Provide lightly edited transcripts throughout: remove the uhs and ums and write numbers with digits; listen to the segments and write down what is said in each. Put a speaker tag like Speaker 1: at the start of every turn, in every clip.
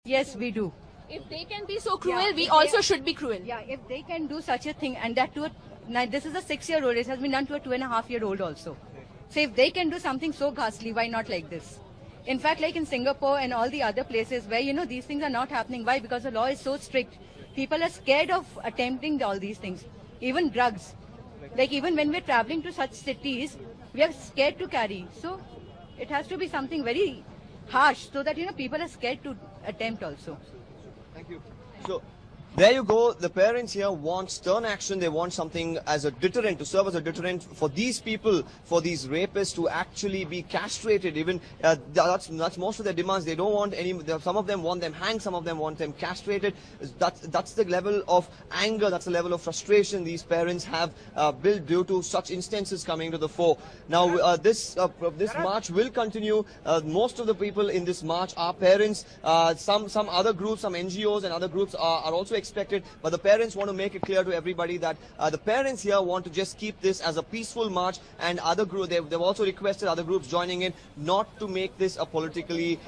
Speaker 1: Yes, we do.
Speaker 2: If they can be so cruel, we also should be cruel.
Speaker 1: Yeah, if they can do such a thing, and that to a, now this is a 6-year-old, it has been done to a 2.5-year-old also. So if they can do something so ghastly, why not like this? In fact, like in Singapore and all the other places where, you know, these things are not happening. Why? Because the law is so strict. People are scared of attempting all these things. Even drugs. Like even when we're traveling to such cities, we are scared to carry. So it has to be something very harsh so that, you know, people are scared to attempt also.
Speaker 3: Thank you. So there you go. The parents here want stern action. They want something as a deterrent, to serve as a deterrent for these people, for these rapists to actually be castrated. Even that's most of their demands. They don't want any. Some of them want them hanged. Some of them want them castrated. That's the level of anger. That's the level of frustration these parents have built due to such instances coming to the fore. Now this march will continue. Most of the people in this march are parents. Some other groups, some NGOs and other groups are also expected, but the parents want to make it clear to everybody that the parents here want to just keep this as a peaceful march, and other groups, they've also requested other groups joining in not to make this a politically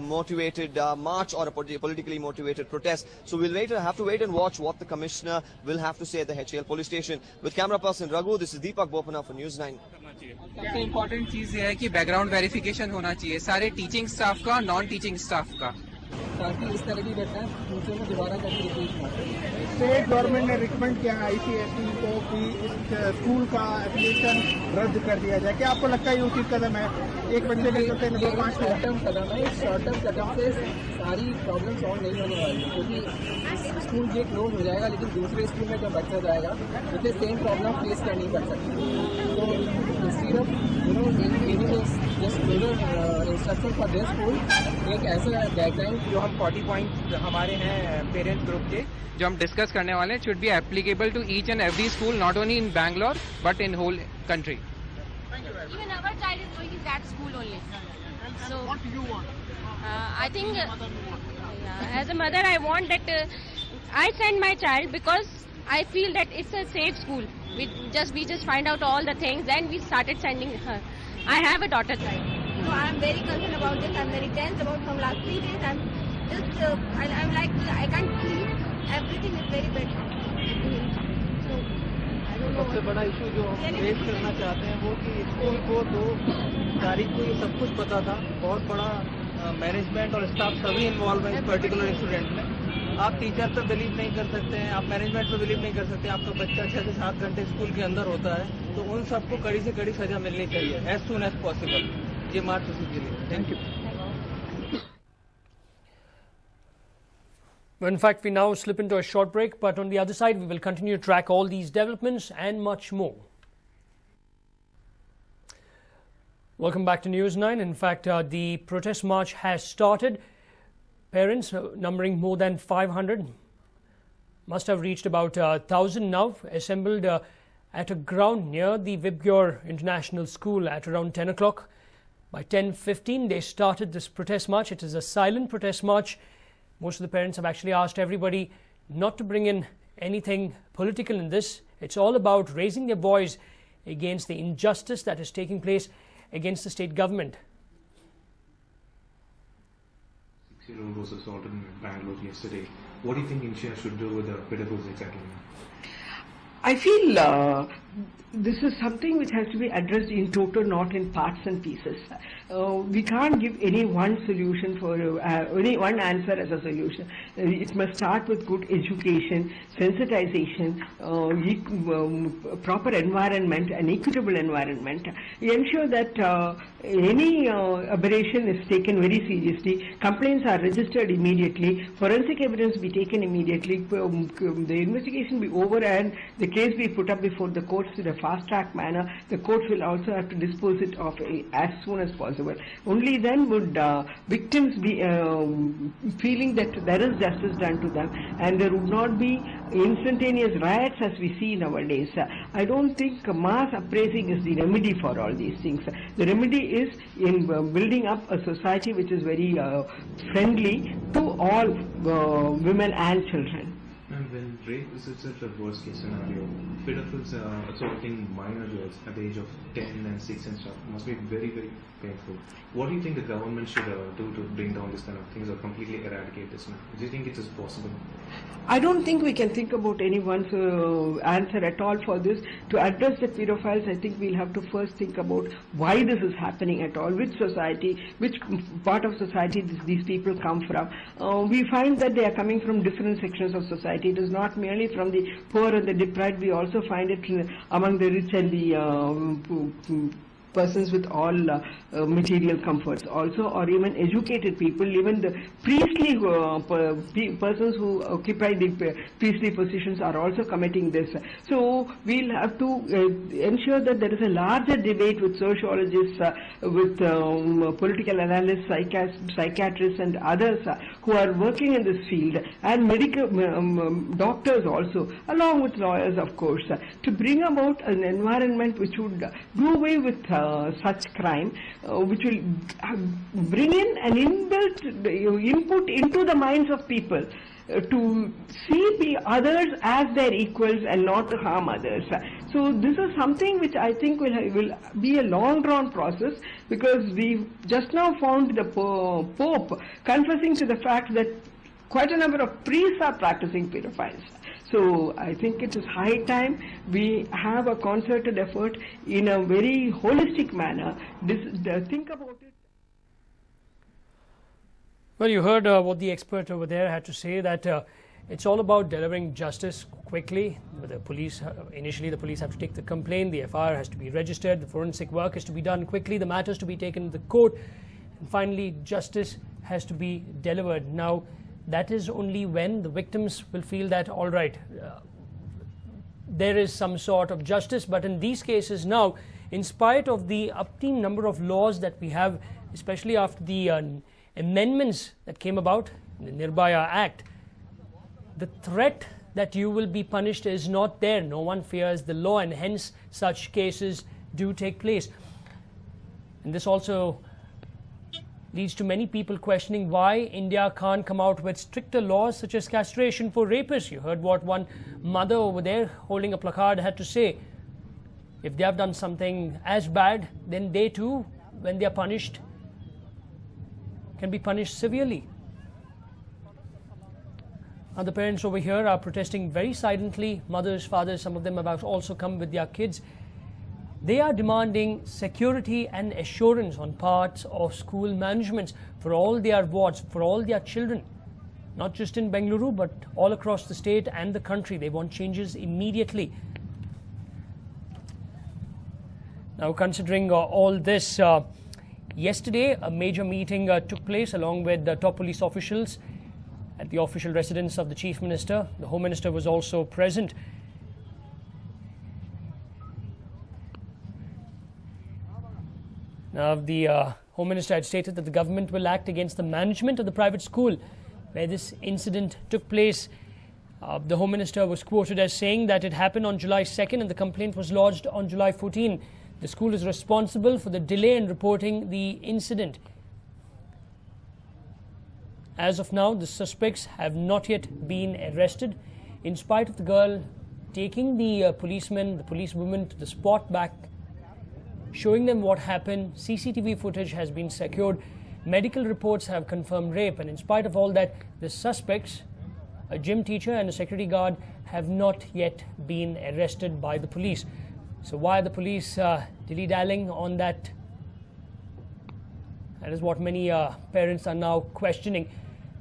Speaker 3: motivated march or a politically motivated protest. So we'll have to wait and watch what the commissioner will have to say at the HAL police station. With camera person Raghu, this is Deepak Bopana for News9.
Speaker 4: सबसे important चीज ये है कि background verification होना चाहिए सारे teaching staff का, non teaching staff का, ताकि इस तरह की घटना फ्यूचर में दोबारा कभी रिपीट ना हो।
Speaker 5: स्टेट गवर्नमेंट ने रिकमेंड किया ICSE को कि इस स्कूल का एप्लीकेशन रद्द कर दिया जाए। क्या आपको लगता है ये उचित कदम है? एक बच्चे के चलते नंबर 5
Speaker 4: शॉर्ट टर्म कदम है। इस शॉर्ट टर्म कदम से सारी प्रॉब्लम सॉल्व नहीं होने वाली, क्योंकि स्कूल ये क्लोज हो जाएगा, लेकिन दूसरे स्कूल में जब बच्चा जाएगा उसे सेम प्रॉब्लम फेस करनी पड़ सकती है। तो instead of just instruction for this school, एक ऐसा गाइडलाइन जो हम 40 पॉइंट हमारे हैं पेरेंट्स ग्रुप के, जो हम डिस्कस करने वाले हैं, should be applicable to each and every school, not only in Bangalore but in whole country.
Speaker 2: Even our child is going in that school only. So
Speaker 5: what do you want?
Speaker 2: I think as a mother I want that I send my child because I feel that it's a safe school. We just find out all the things, then we started sending her. I have a daughter child. So I'm very concerned about this. I'm very tense about from last 3 days. I'm just I'm like I can't sleep. Everything is very bad. So I don't know.
Speaker 5: सबसे बड़ा issue जो हम face करना चाहते हैं वो कि school को 2 तारीख को ये सब कुछ पता था। बहुत बड़ा मैनेजमेंट और स्टाफ सभी इन्वॉल्व है इस पर्टिकुलर इंसिडेंट में। आप टीचर पे बिलीव नहीं कर सकते हैं, आप मैनेजमेंट पे बिलीव नहीं कर सकते। आपका बच्चा 6 से 7 घंटे स्कूल के अंदर होता है, तो उन सबको कड़ी से कड़ी सजा मिलनी चाहिए एज सून एज पॉसिबल। ये मार्च उसी के लिए। Thank you.
Speaker 6: In fact, we now slip into a short break, but on the other side, we will continue to track all these developments and much more. Welcome back to News9. In fact, the protest march has started. Parents numbering more than 500 must have reached about 1,000 now, assembled at a ground near the Vibgyor International School at around 10 o'clock. By 10:15, they started this protest march. It is a silent protest march. Most of the parents have actually asked everybody not to bring in anything political in this. It's all about raising their voice against the injustice that is taking place against the state government.
Speaker 7: 6-year-old was assaulted in Bangalore yesterday. What do you think India should do with the pedagogues exactly?
Speaker 8: I feel this is something which has to be addressed in total, not in parts and pieces. We can't give any one solution for any one answer as a solution. It must start with good education, sensitization, proper environment, an equitable environment. Ensure that any aberration is taken very seriously. Complaints are registered immediately. Forensic evidence be taken immediately. The investigation be over and the case be put up before the courts in a fast-track manner. The courts will also have to dispose it of as soon as possible. Only then would victims be feeling that there is justice done to them, and there would not be instantaneous riots as we see nowadays. I don't think mass uprising is the remedy for all these things. The remedy is in building up a society which is very friendly to all women and children.
Speaker 7: And when rape is itself the worst case scenario. Pedophiles assaulting minor girls at the age of 10 and 6 and stuff must be very, very painful. What do you think the government should do to bring down this kind of things or completely eradicate this? Do you think it is possible?
Speaker 8: I don't think we can think about anyone's answer at all for this. To address the pedophiles, I think we'll have to first think about why this is happening at all, which society, which part of society these people come from. We find that they are coming from different sections of society. It is not merely from the poor and the deprived. We also find it among the rich and the persons with all material comforts also, or even educated people, even the priestly persons who occupy the priestly positions are also committing this. So we'll have to ensure that there is a larger debate with sociologists, with political analysts, psychiatrists and others who are working in this field, and medical doctors also, along with lawyers of course, to bring about an environment which would do away with such crime, which will bring in an inbuilt input into the minds of people to see the others as their equals and not to harm others. So this is something which I think will be a long drawn process, because we just now found the Pope confessing to the fact that quite a number of priests are practicing pedophiles. So I think it is high time we have a concerted effort in a very holistic manner. Think about it.
Speaker 6: Well, you heard what the expert over there had to say, that it's all about delivering justice quickly. The police, initially the police have to take the complaint, the FIR has to be registered, the forensic work is to be done quickly, the matters to be taken to the court, and finally justice has to be delivered. Now, that is only when the victims will feel that, all right, there is some sort of justice. But in these cases now, in spite of the umpteen number of laws that we have, especially after the amendments that came about in the Nirbhaya Act, the threat that you will be punished is not there. No one fears the law, and hence such cases do take place. And this also leads to many people questioning why India can't come out with stricter laws such as castration for rapists. You heard what one mother over there holding a placard had to say. If they have done something as bad, then they too, when they are punished, can be punished severely. Now the parents over here are protesting very silently. Mothers, fathers, some of them have also come with their kids. They are demanding security and assurance on parts of school managements for all their wards, for all their children. Not just in Bengaluru, but all across the state and the country. They want changes immediately. Now, considering all this, yesterday a major meeting took place along with the top police officials at the official residence of the Chief Minister. The Home Minister was also present. Now, the Home Minister had stated that the government will act against the management of the private school where this incident took place. The Home Minister was quoted as saying that it happened on July 2nd and the complaint was lodged on July 14. The school is responsible for the delay in reporting the incident. As of now, the suspects have not yet been arrested, in spite of the girl taking the policeman, the policewoman to the spot back, showing them what happened. CCTV footage has been secured. Medical reports have confirmed rape, and in spite of all that, the suspects, a gym teacher and a security guard, have not yet been arrested by the police. So why are the police dilly-dallying on that? That is what many parents are now questioning.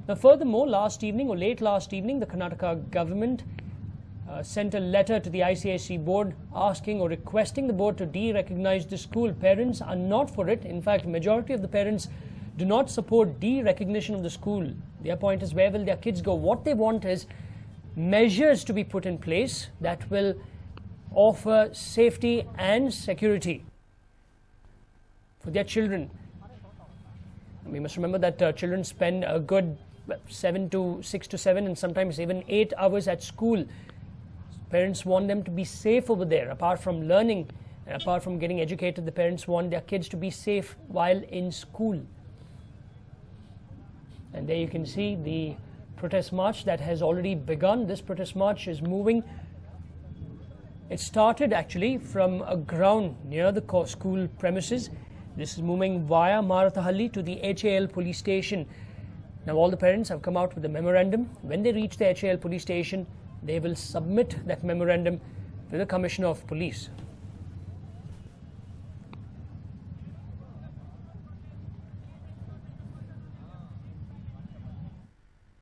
Speaker 6: Now, furthermore, late last evening, the Karnataka government sent a letter to the ICSE board asking or requesting the board to de-recognize the school. Parents are not for it. In fact, majority of the parents do not support de-recognition of the school. Their point is, where will their kids go? What they want is measures to be put in place that will offer safety and security for their children. We must remember that children spend a good 6 to 7 and sometimes even 8 hours at school. Parents want them to be safe over there. Apart from learning, apart from getting educated, the parents want their kids to be safe while in school. And there you can see the protest march that has already begun. This protest march is moving. It started actually from a ground near the school premises. This is moving via Marathahalli to the HAL police station. Now all the parents have come out with a memorandum. When they reach the HAL police station, they will submit that memorandum to the Commissioner of Police.